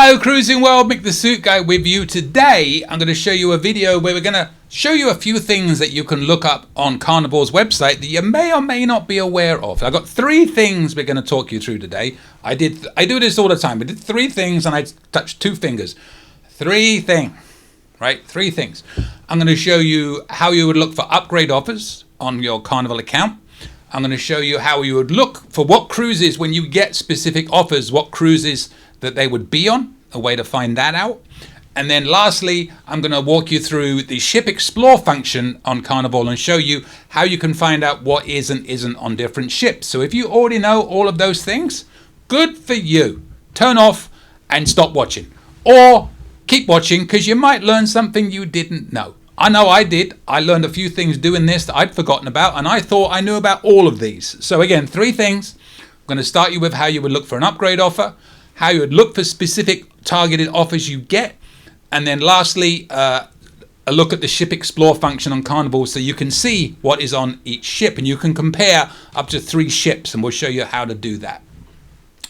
Hello Cruising World, Mick the Suit Guy with you. Today I'm going to show you a video where we're going to show you a few things that you can look up on Carnival's website that you may or may not be aware of. I've got 3 things we're going to talk you through today. I do this all the time. I did 3 things and I touched 2 fingers. 3 things, right? 3 things. I'm going to show you how you would look for upgrade offers on your Carnival account. I'm going to show you how you would look for what cruises, when you get specific offers, what cruises that they would be on, a way to find that out. And then lastly, I'm going to walk you through the Ship Explore function on Carnival and show you how you can find out what is and isn't on different ships. So if you already know all of those things, good for you. Turn off and stop watching. Or keep watching because you might learn something you didn't know. I know I did. I learned a few things doing this that I'd forgotten about, and I thought I knew about all of these. So again, 3 things. I'm going to start you with how you would look for an upgrade offer, how you would look for specific targeted offers you get, and then lastly, a look at the Ship Explore function on Carnival so you can see what is on each ship, and you can compare up to 3 ships, and we'll show you how to do that.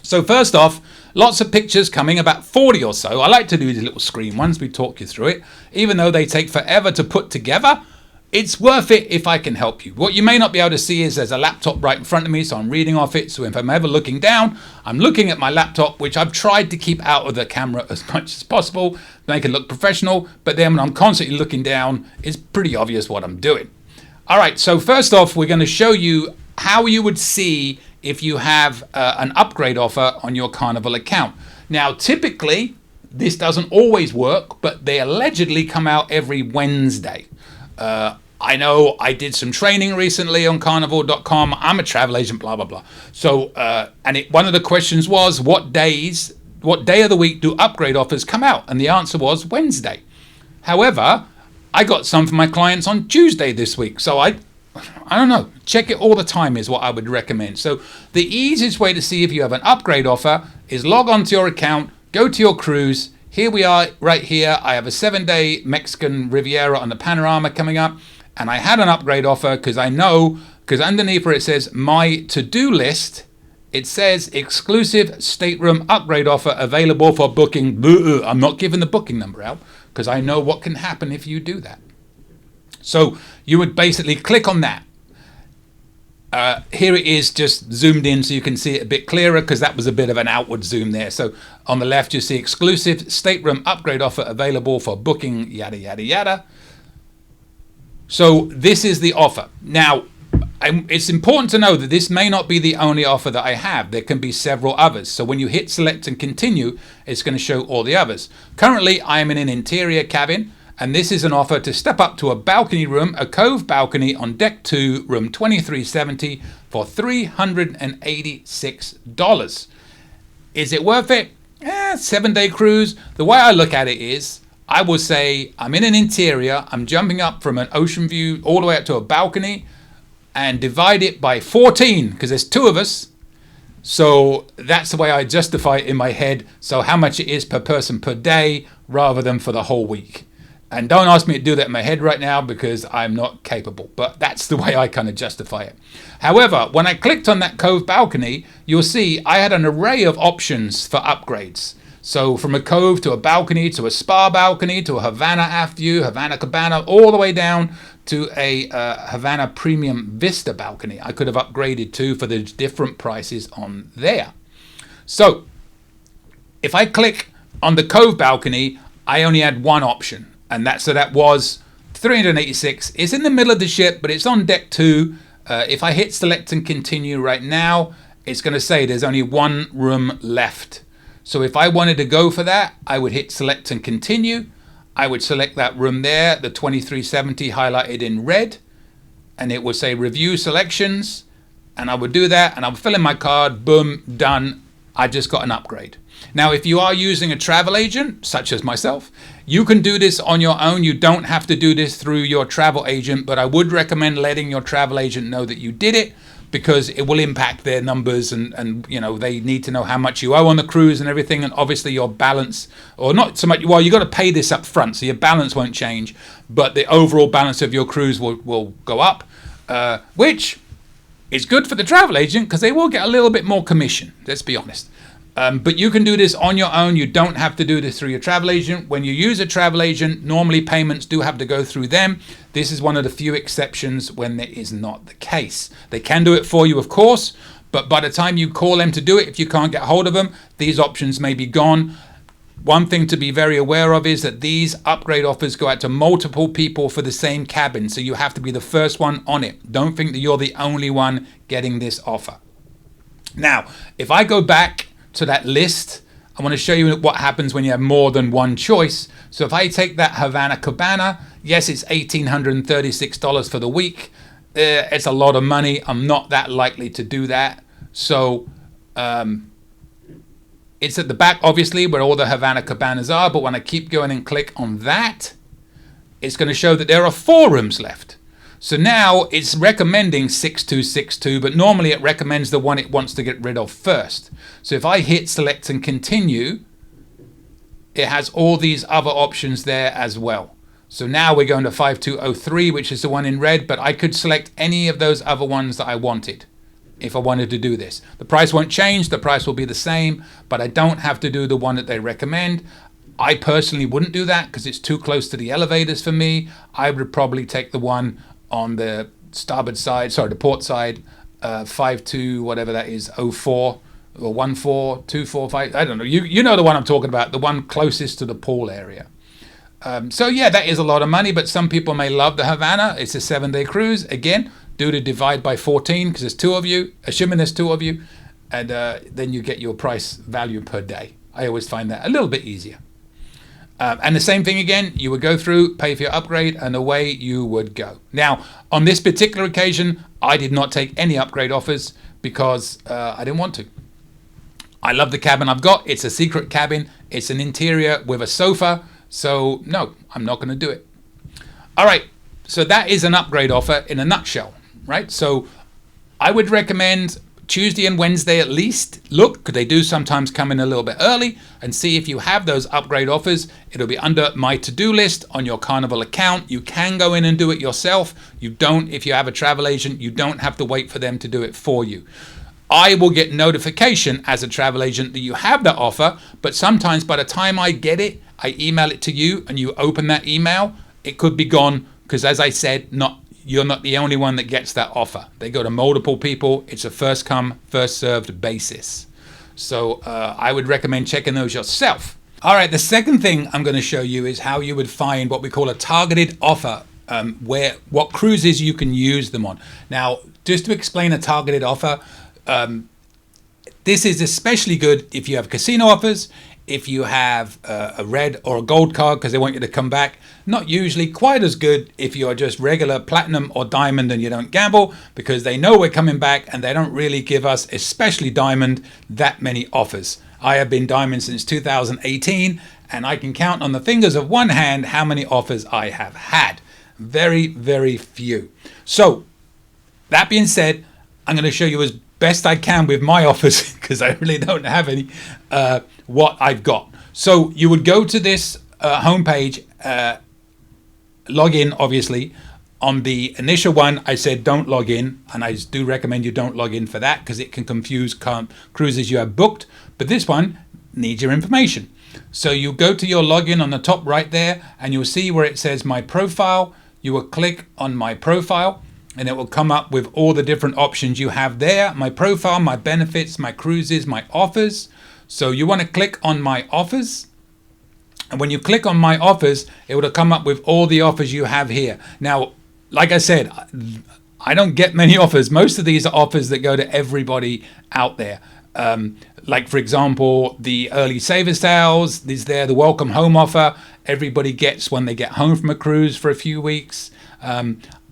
So first off, lots of pictures coming, about 40 or so. I like to do these little screen ones, we talk you through it. Even though they take forever to put together, it's worth it if I can help you. What you may not be able to see is there's a laptop right in front of me, so I'm reading off it. So if I'm ever looking down, I'm looking at my laptop, which I've tried to keep out of the camera as much as possible, make it look professional. But then when I'm constantly looking down, it's pretty obvious what I'm doing. All right, so first off, we're going to show you how you would see if you have an upgrade offer on your Carnival account. Now, typically, this doesn't always work, but they allegedly come out every Wednesday. I know I did some training recently on carnival.com. I'm a travel agent, blah, blah, blah. So, one of the questions was, what day of the week do upgrade offers come out? And the answer was Wednesday. However, I got some for my clients on Tuesday this week. So I don't know, check it all the time is what I would recommend. So the easiest way to see if you have an upgrade offer is log on to your account, go to your cruise. Here we are right here. I have a 7-day Mexican Riviera on the Panorama coming up. And I had an upgrade offer because I know, because underneath where it says my to-do list, it says exclusive stateroom upgrade offer available for booking. I'm not giving the booking number out because I know what can happen if you do that. So you would basically click on that. Here it is just zoomed in so you can see it a bit clearer because that was a bit of an outward zoom there. So on the left you see exclusive stateroom upgrade offer available for booking, yada, yada, yada. So this is the offer. Now, it's important to know that this may not be the only offer that I have. There can be several others. So when you hit select and continue, it's going to show all the others. Currently, I am in an interior cabin. And this is an offer to step up to a balcony room, a cove balcony on deck 2, room 2370 for $386. Is it worth it? 7-day cruise. The way I look at it is, I will say I'm in an interior, I'm jumping up from an ocean view all the way up to a balcony and divide it by 14 because there's 2 of us. So that's the way I justify it in my head. So how much it is per person per day rather than for the whole week. And don't ask me to do that in my head right now because I'm not capable. But that's the way I kind of justify it. However, when I clicked on that cove balcony, you'll see I had an array of options for upgrades. So from a cove to a balcony to a spa balcony to a Havana aft view, Havana Cabana, all the way down to a Havana Premium Vista balcony. I could have upgraded to for the different prices on there. So if I click on the cove balcony, I only had one option. And that was 386. It's in the middle of the ship, but it's on deck 2. If I hit select and continue right now, it's going to say there's only 1 room left. So if I wanted to go for that, I would hit select and continue. I would select that room there, the 2370 highlighted in red, and it would say review selections. And I would do that, and I would fill in my card, boom, done. I just got an upgrade. Now, if you are using a travel agent, such as myself, you can do this on your own. You don't have to do this through your travel agent, but I would recommend letting your travel agent know that you did it because it will impact their numbers and you know, they need to know how much you owe on the cruise and everything. And obviously your balance, or not so much, well, you got to pay this up front, so your balance won't change, but the overall balance of your cruise will go up, which is good for the travel agent because they will get a little bit more commission, let's be honest. But you can do this on your own. You don't have to do this through your travel agent. When you use a travel agent, normally payments do have to go through them. This is one of the few exceptions when that is not the case. They can do it for you, of course, but by the time you call them to do it, if you can't get hold of them, these options may be gone. One thing to be very aware of is that these upgrade offers go out to multiple people for the same cabin, so you have to be the first one on it. Don't think that you're the only one getting this offer. Now, if I go back to that list, I want to show you what happens when you have more than one choice. So if I take that Havana Cabana, yes, it's $1,836 for the week. It's a lot of money. I'm not that likely to do that. So it's at the back, obviously, where all the Havana Cabanas are. But when I keep going and click on that, it's going to show that there are 4 rooms left. So now it's recommending 6262, but normally it recommends the one it wants to get rid of first. So if I hit select and continue, it has all these other options there as well. So now we're going to 5203, which is the one in red, but I could select any of those other ones that I wanted if I wanted to do this. The price won't change, the price will be the same, but I don't have to do the one that they recommend. I personally wouldn't do that because it's too close to the elevators for me. I would probably take the one on the starboard side, sorry, the port side, 52, whatever that is, 04 or 14245. I don't know. You know the one I'm talking about, the one closest to the pool area. So yeah, that is a lot of money, but some people may love the Havana. It's a 7-day cruise. Again, do the divide by 14 because there's 2 of you, assuming there's 2 of you, and then you get your price value per day. I always find that a little bit easier. And the same thing again, you would go through, pay for your upgrade, and away you would go. Now, on this particular occasion, I did not take any upgrade offers because I didn't want to. I love the cabin I've got. It's a secret cabin. It's an interior with a sofa. So no, I'm not going to do it. All right, so that is an upgrade offer in a nutshell, right? So I would recommend Tuesday and Wednesday at least. Look, because they do sometimes come in a little bit early, and see if you have those upgrade offers. It'll be under my to-do list on your Carnival account. You can go in and do it yourself. You don't, if you have a travel agent, you don't have to wait for them to do it for you. I will get notification as a travel agent that you have that offer, but sometimes by the time I get it, I email it to you and you open that email, it could be gone because, as I said, you're not the only one that gets that offer. They go to multiple people. It's a first come, first served basis. So I would recommend checking those yourself. All right, the second thing I'm going to show you is how you would find what we call a targeted offer, what cruises you can use them on. Now, just to explain a targeted offer, this is especially good if you have casino offers, if you have a red or a gold card because they want you to come back. Not usually quite as good if you're just regular platinum or diamond and you don't gamble, because they know we're coming back and they don't really give us, especially diamond, that many offers. I have been diamond since 2018 and I can count on the fingers of one hand how many offers I have had. Very, very few. So that being said, I'm going to show you as best I can with my offers because I really don't have any, what I've got. So you would go to this homepage, log in, obviously. On the initial one, I said don't log in, and I do recommend you don't log in for that because it can confuse cruises you have booked. But this one needs your information. So you go to your login on the top right there, and you'll see where it says my profile. You will click on my profile, and it will come up with all the different options you have there. My profile, my benefits, my cruises, my offers. So you want to click on my offers. And when you click on my offers, it will come up with all the offers you have here. Now, like I said, I don't get many offers. Most of these are offers that go to everybody out there. Like, for example, the early saver sales, the welcome home offer. Everybody gets when they get home from a cruise for a few weeks.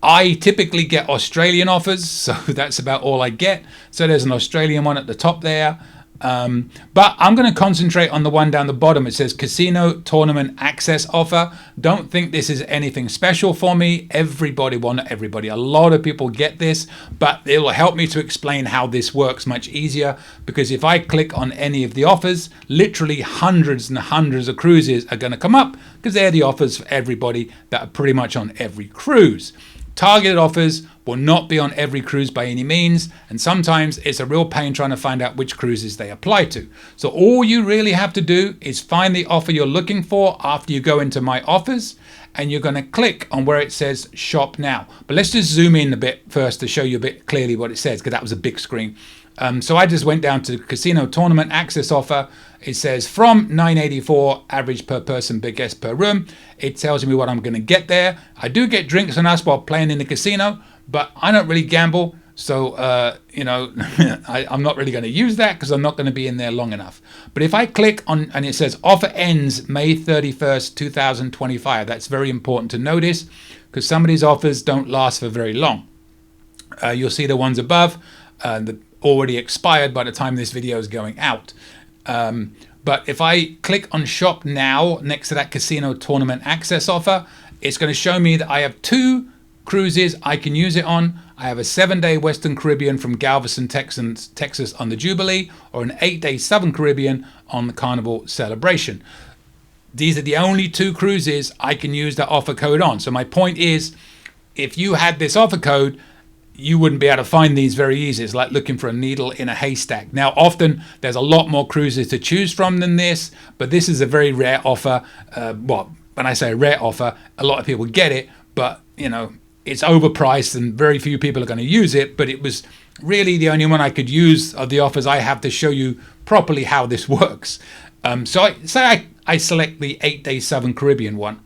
I typically get Australian offers, so that's about all I get. So there's an Australian one at the top there. But I'm going to concentrate on the one down the bottom. It says casino tournament access offer. Don't think this is anything special for me. Everybody, well, not everybody, a lot of people get this, but it will help me to explain how this works much easier, because if I click on any of the offers, literally hundreds and hundreds of cruises are going to come up because they're the offers for everybody that are pretty much on every cruise. Targeted offers will not be on every cruise by any means, and sometimes it's a real pain trying to find out which cruises they apply to. So all you really have to do is find the offer you're looking for after you go into My Offers, and you're going to click on where it says Shop Now. But let's just zoom in a bit first to show you a bit clearly what it says, because that was a big screen. So I just went down to Casino Tournament Access Offer. It says from $9.84 average per person, big guest per room. It tells me what I'm going to get there. I do get drinks and us while playing in the casino, but I don't really gamble. So, I'm not really going to use that because I'm not going to be in there long enough. But if I click on, and it says offer ends May 31st, 2025. That's very important to notice because some of these offers don't last for very long. You'll see the ones above, the already expired by the time this video is going out. But if I click on Shop Now next to that Casino Tournament Access Offer, it's going to show me that I have 2 cruises I can use it on. I have a 7-day Western Caribbean from Galveston, Texas on the Jubilee, or an 8-day Southern Caribbean on the Carnival Celebration. These are the only 2 cruises I can use that offer code on. So my point is, if you had this offer code, you wouldn't be able to find these very easy. It's like looking for a needle in a haystack. Now, often there's a lot more cruises to choose from than this, but this is a very rare offer. When I say rare offer, a lot of people get it, but it's overpriced and very few people are going to use it. But it was really the only one I could use of the offers I have to show you properly how this works. So I select the 8-day Southern Caribbean one.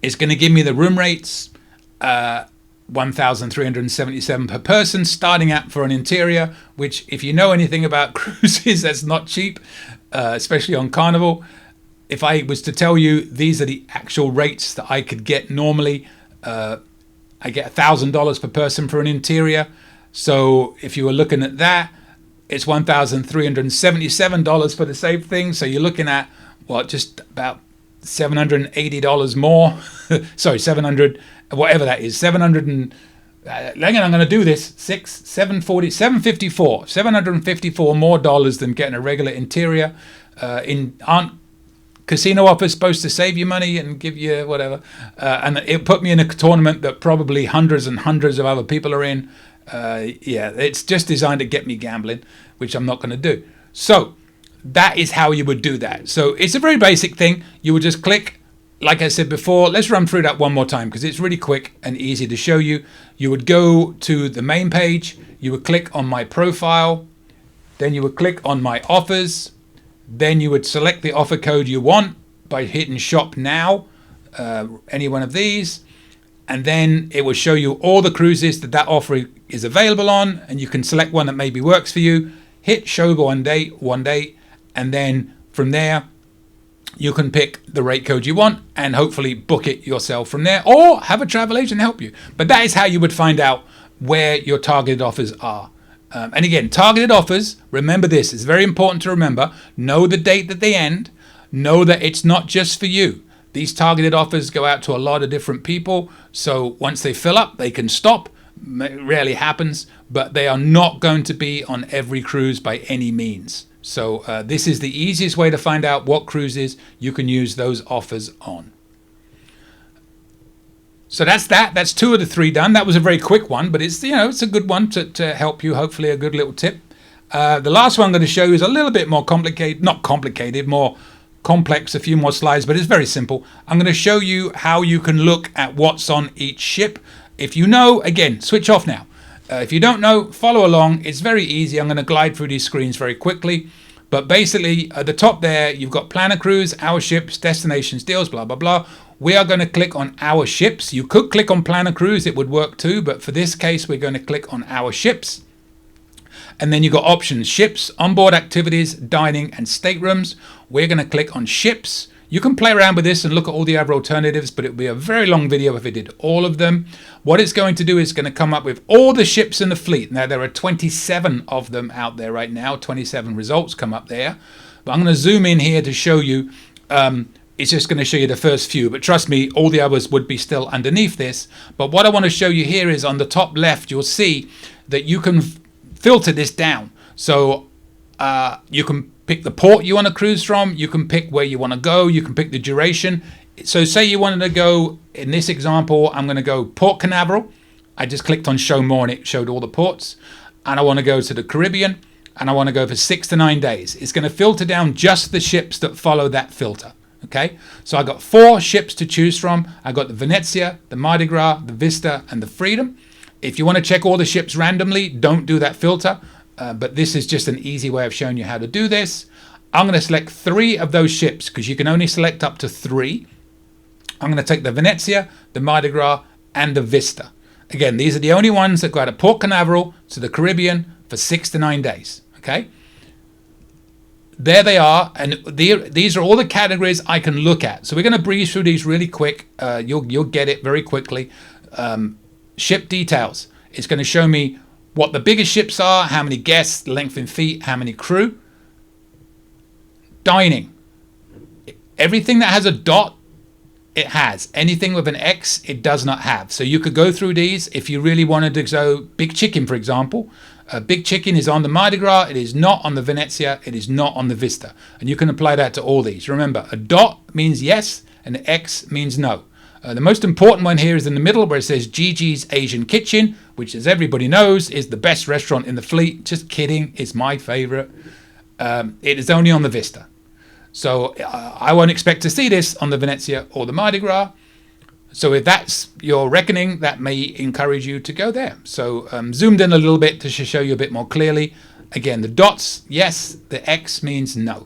It's going to give me the room rates, $1,377 per person, starting out for an interior, which if you know anything about cruises, that's not cheap, especially on Carnival. If I was to tell you these are the actual rates that I could get normally, I get $1,000 per person for an interior. So if you were looking at that, it's $1,377 for the same thing. So you're looking at just about $780 more. Sorry, 700, whatever that is, 700 and I'm going to do this, $754 more dollars than getting a regular interior. Aren't casino offers supposed to save you money and give you whatever? And it put me in a tournament that probably hundreds and hundreds of other people are in. It's just designed to get me gambling, which I'm not going to do. So that is how you would do that. So it's a very basic thing. You would just click, like I said before. Let's run through that one more time because it's really quick and easy to show you. You would go to the main page. You would click on my profile. Then you would click on my offers. Then you would select the offer code you want by hitting Shop Now, any one of these. And then it will show you all the cruises that offer is available on. And you can select one that maybe works for you. Hit Show One Date. And then from there, you can pick the rate code you want and hopefully book it yourself from there or have a travel agent help you. But that is how you would find out where your targeted offers are. And again, targeted offers, remember this, it's very important to remember. Know the date that they end. Know that it's not just for you. These targeted offers go out to a lot of different people. So once they fill up, they can stop. It rarely happens, but they are not going to be on every cruise by any means. So this is the easiest way to find out what cruises you can use those offers on. So that's that. That's 2 of the 3 done. That was a very quick one, but it's it's a good one to help you. Hopefully, a good little tip. The last one I'm going to show you is a little bit more complicated, not complicated, more complex. A few more slides, but it's very simple. I'm going to show you how you can look at what's on each ship. If you know, again, switch off now. If you don't know, follow along. It's very easy. I'm going to glide through these screens very quickly. But basically, at the top there, you've got Planner Cruise, Our Ships, Destinations, Deals, blah, blah, blah. We are going to click on Our Ships. You could click on Planner Cruise. It would work too. But for this case, we're going to click on Our Ships. And then you've got options, ships, onboard activities, dining, and staterooms. We're going to click on ships. You can play around with this and look at all the other alternatives, but it would be a very long video if it did all of them. What it's going to do is going to come up with all the ships in the fleet. Now, there are 27 of them out there right now. 27 results come up there. But I'm going to zoom in here to show you. It's just going to show you the first few. But trust me, all the others would be still underneath this. But what I want to show you here is on the top left, you'll see that you can filter this down. So you can pick the port you want to cruise from. You can pick where you want to go. You can pick the duration. So say you wanted to go, in this example, I'm going to go Port Canaveral. I just clicked on show more and it showed all the ports. And I want to go to the Caribbean, and I want to go for 6 to 9 days. It's going to filter down just the ships that follow that filter. Okay, so I got 4 ships to choose from. I got the Venezia, the Mardi Gras, the Vista, and the Freedom. If you want to check all the ships randomly, don't do that filter. But this is just an easy way of showing you how to do this. I'm going to select 3 of those ships because you can only select up to 3. I'm going to take the Venezia, the Mardi Gras, and the Vista. Again, these are the only ones that go out of Port Canaveral to the Caribbean for 6 to 9 days. Okay, there they are, and these are all the categories I can look at. So we're going to breeze through these really quick. You'll get it very quickly. Ship details. It's going to show me what the biggest ships are, how many guests, length in feet, how many crew. Dining. Everything that has a dot, it has. Anything with an X, it does not have. So you could go through these if you really wanted to go Big Chicken, for example. Big Chicken is on the Mardi Gras. It is not on the Venezia. It is not on the Vista. And you can apply that to all these. Remember, a dot means yes and an X means no. The most important one here is in the middle where it says Gigi's Asian Kitchen, which, as everybody knows, is the best restaurant in the fleet. Just kidding. It's my favorite. It is only on the Vista. So I won't expect to see this on the Venezia or the Mardi Gras. So if that's your reckoning, that may encourage you to go there. So zoomed in a little bit to show you a bit more clearly. Again, the dots, yes. The X means no.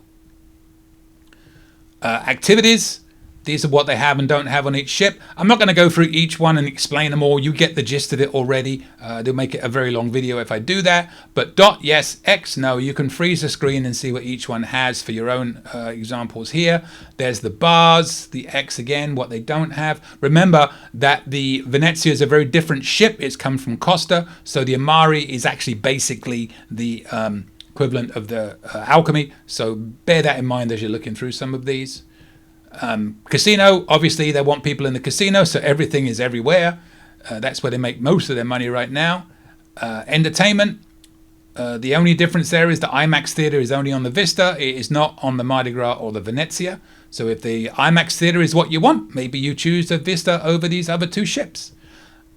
Activities. These are what they have and don't have on each ship. I'm not going to go through each one and explain them all. You get the gist of it already. They'll make it a very long video if I do that. But dot, yes. X, no. You can freeze the screen and see what each one has for your own examples here. There's the bars, the X again, what they don't have. Remember that the Venezia is a very different ship. It's come from Costa. So the Amari is actually basically the equivalent of the Alchemy. So bear that in mind as you're looking through some of these. Casino, obviously they want people in the casino, so everything is everywhere. That's where they make most of their money right now. Entertainment, the only difference there is the IMAX theater is only on the Vista. It is not on the Mardi Gras or the Venezia. So if the IMAX theater is what you want, maybe you choose the Vista over these other 2 ships.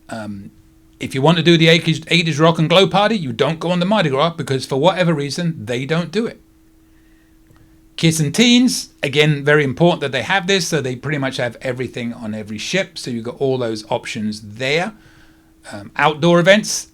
If you want to do the 80s rock and glow party, you don't go on the Mardi Gras because for whatever reason they don't do it. Kids and teens, again, very important that they have this, so they pretty much have everything on every ship, so you've got all those options there. Outdoor events,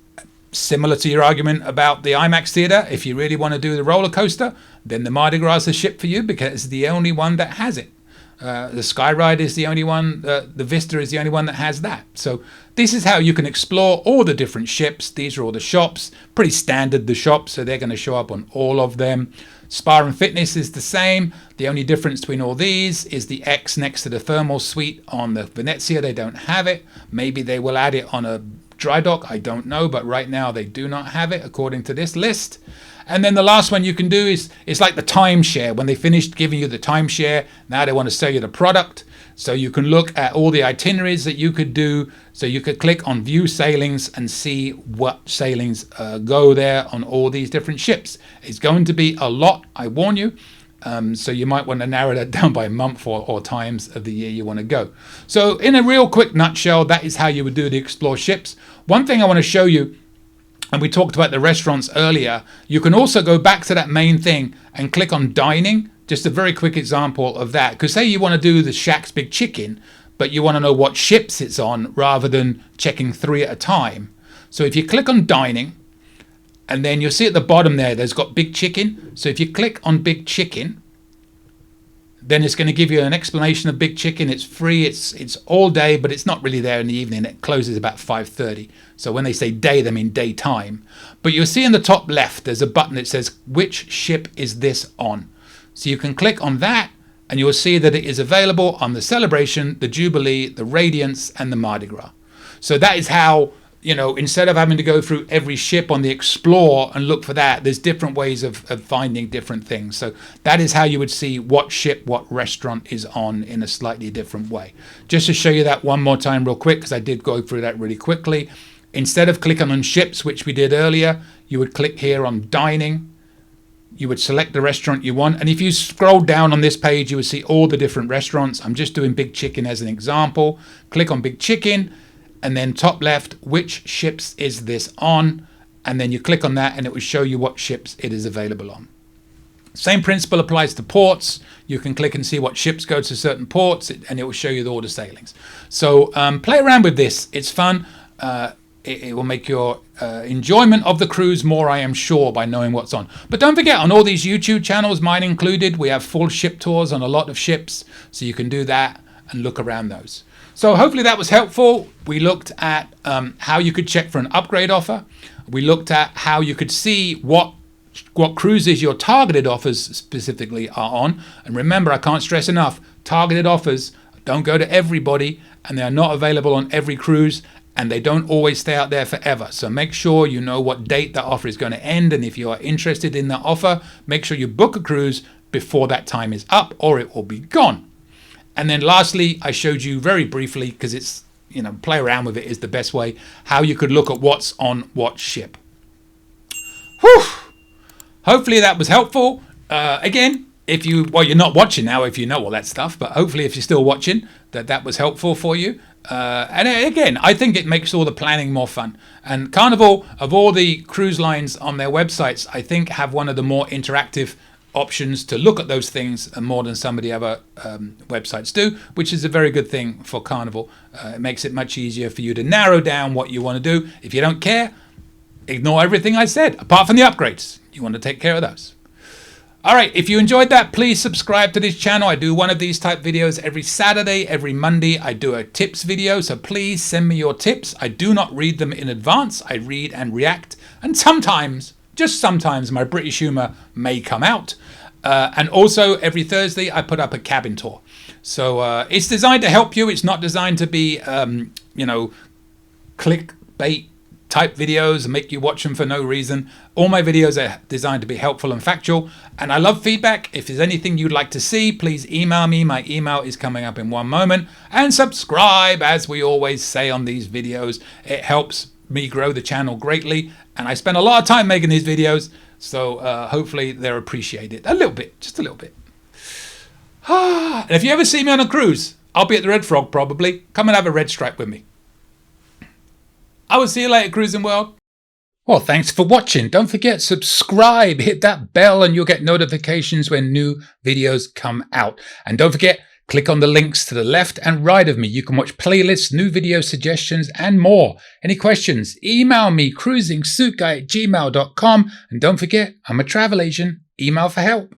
similar to your argument about the IMAX theater. If you really want to do the roller coaster, then the Mardi Gras is the ship for you because it's the only one that has it. The Skyride is the only one, the Vista is the only one that has that. So this is how you can explore all the different ships. These are all the shops, pretty standard, the shops, so they're going to show up on all of them. Spa and fitness is the same. The only difference between all these is the X next to the thermal suite on the Venezia. They don't have it. Maybe they will add it on a dry dock. I don't know, but right now they do not have it according to this list. And then the last one you can do is it's like the timeshare. When they finished giving you the timeshare, now they want to sell you the product. So you can look at all the itineraries that you could do. So you could click on view sailings and see what sailings go there on all these different ships. It's going to be a lot, I warn you. So you might want to narrow that down by month or times of the year you want to go. So in a real quick nutshell, that is how you would do the explore ships. One thing I want to show you, and we talked about the restaurants earlier, you can also go back to that main thing and click on dining. Just a very quick example of that. Because say you want to do the Shaq's Big Chicken, but you want to know what ships it's on rather than checking 3 at a time. So if you click on dining, and then you'll see at the bottom there's got Big Chicken. So if you click on Big Chicken, then it's going to give you an explanation of Big Chicken. It's free, it's all day, but it's not really there in the evening. It closes about 5:30. So when they say day, they mean daytime. But you'll see in the top left, there's a button that says, which ship is this on? So you can click on that, and you'll see that it is available on the Celebration, the Jubilee, the Radiance, and the Mardi Gras. So that is how, instead of having to go through every ship on the Explore and look for that, there's different ways of finding different things. So that is how you would see what ship, what restaurant is on in a slightly different way. Just to show you that one more time real quick, because I did go through that really quickly. Instead of clicking on ships, which we did earlier, you would click here on dining. You would select the restaurant you want. And if you scroll down on this page, you would see all the different restaurants. I'm just doing Big Chicken as an example. Click on Big Chicken. and then top left, which ships is this on? And then you click on that and it will show you what ships it is available on. Same principle applies to ports. You can click and see what ships go to certain ports, and it will show you all the sailings. So play around with this. It's fun. It will make your enjoyment of the cruise more, I am sure, by knowing what's on. But don't forget, on all these YouTube channels, mine included, we have full ship tours on a lot of ships. So you can do that and look around those. So hopefully that was helpful. We looked at how you could check for an upgrade offer. We looked at how you could see what cruises your targeted offers specifically are on. And remember, I can't stress enough, targeted offers don't go to everybody, and they are not available on every cruise, and they don't always stay out there forever. So make sure you know what date that offer is going to end, and if you are interested in that offer, make sure you book a cruise before that time is up, or it will be gone. And then lastly, I showed you very briefly, because it's, play around with it is the best way, how you could look at what's on what ship. Whew! Hopefully that was helpful. Again, if you're not watching now if you know all that stuff, but hopefully if you're still watching, that was helpful for you. And again, I think it makes all the planning more fun. And Carnival, of all the cruise lines on their websites, I think have one of the more interactive options to look at those things more than some of the other websites do, which is a very good thing for Carnival. It makes it much easier for you to narrow down what you want to do. If you don't care, ignore everything I said, apart from the upgrades. You want to take care of those. All right, if you enjoyed that, please subscribe to this channel. I do one of these type videos every Saturday, every Monday. I do a tips video, so please send me your tips. I do not read them in advance. I read and react, and sometimes, just sometimes, my British humor may come out. And also, every Thursday, I put up a cabin tour. So it's designed to help you. It's not designed to be, clickbait type videos and make you watch them for no reason. All my videos are designed to be helpful and factual, and I love feedback. If there's anything you'd like to see, please email me. My email is coming up in one moment. And subscribe, as we always say on these videos. It helps me grow the channel greatly, and I spend a lot of time making these videos, so hopefully they're appreciated a little bit, just a little bit. And if you ever see me on a cruise, I'll be at the Red Frog probably. Come and have a red stripe with me. I will see you later, Cruising World. Well, thanks for watching. Don't forget, subscribe, hit that bell, and you'll get notifications when new videos come out. And don't forget, click on the links to the left and right of me. You can watch playlists, new video suggestions, and more. Any questions? Email me, cruisingsuitguy@gmail.com. And don't forget, I'm a travel agent. Email for help.